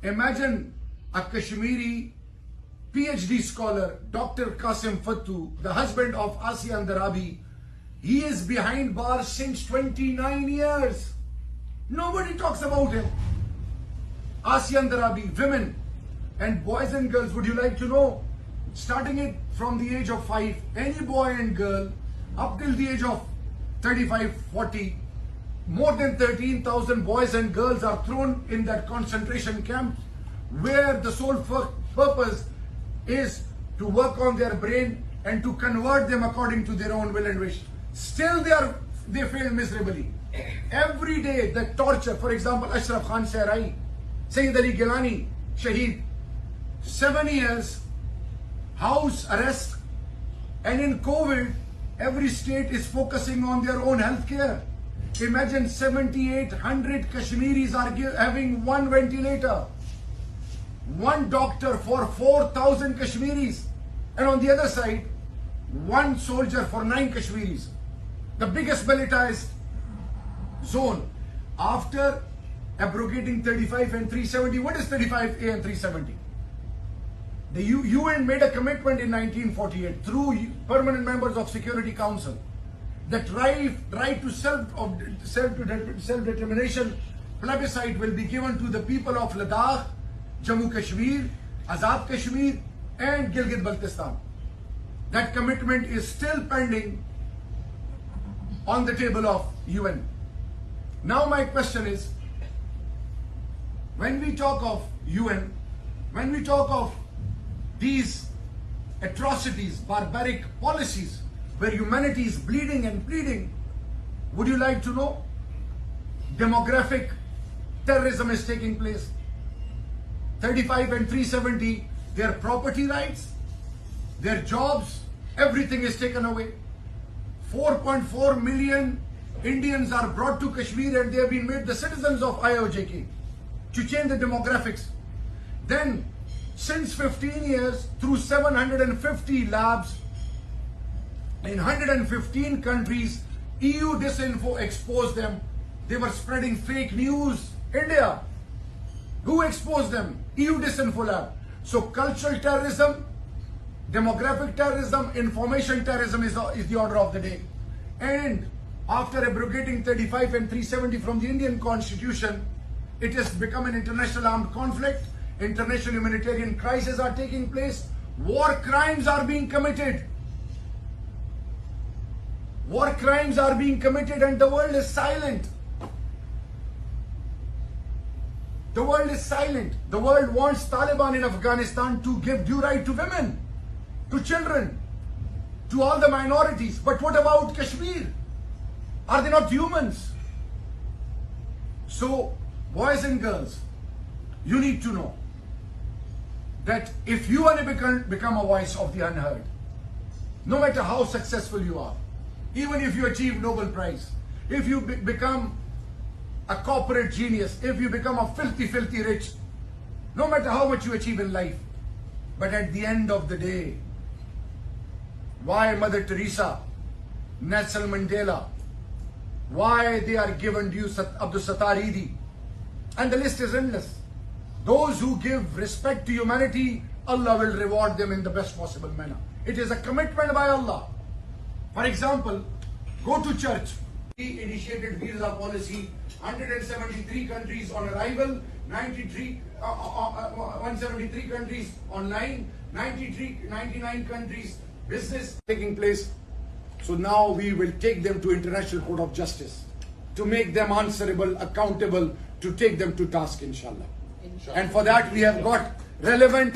Imagine a Kashmiri PhD scholar, Dr. Qasim Fattu, the husband of Asiya Andarabi. He is behind bars since 29 years. Nobody talks about him. Asiya Andarabi, women and boys and girls, would you like to know? Starting it from the age of 5, any boy and girl up till the age of 35, 40, more than 13,000 boys and girls are thrown in that concentration camp where the sole purpose is to work on their brain and to convert them according to their own will and wish. Still they fail miserably. Every day the torture, for example, Ashraf Khan Sehrai, Sayyid Ali Gilani, Shaheed, 7 years, house arrest, and in COVID, every state is focusing on their own health care. Imagine 7,800 Kashmiris are having one ventilator, one doctor for 4,000 Kashmiris, and on the other side, one soldier for 9 Kashmiris. The biggest militarized zone. After abrogating 35 and 370, what is 35A and 370? The UN made a commitment in 1948 through permanent members of Security Council that right to self-determination plebiscite will be given to the people of Ladakh, Jammu Kashmir, Azad Kashmir and Gilgit-Baltistan. That commitment is still pending on the table of UN. Now my question is, when we talk of UN, when we talk of these atrocities, barbaric policies, where humanity is bleeding and pleading, would you like to know? Demographic terrorism is taking place. 35 and 370, their property rights, their jobs, everything is taken away. 4.4 million Indians are brought to Kashmir and they have been made the citizens of IOJK to change the demographics. Then, since 15 years, through 750 labs in 115 countries, EU Disinfo exposed them. They were spreading fake news. India, who exposed them? EU Disinfo lab. So cultural terrorism, demographic terrorism, information terrorism is the order of the day. And after abrogating 35 and 370 from the Indian Constitution, it has become an international armed conflict. International humanitarian crises are taking place. War crimes are being committed. War crimes are being committed and the world is silent. The world is silent. The world wants Taliban in Afghanistan to give due right to women, to children, to all the minorities. But what about Kashmir? Are they not humans? So, boys and girls, you need to know that if you want to become a voice of the unheard, no matter how successful you are, even if you achieve Nobel Prize, if you become a corporate genius, if you become a filthy rich, no matter how much you achieve in life, but at the end of the day, why Mother Teresa, Nelson Mandela, why they are given due Abdul Sattar Idi, and the list is endless. Those who give respect to humanity, Allah will reward them in the best possible manner. It is a commitment by Allah. For example, go to church. He initiated visa policy, 173 countries on arrival, 173 countries online, 99 countries business taking place. So now we will take them to International Court of Justice to make them answerable, accountable, to take them to task, inshallah. And for that we have got relevant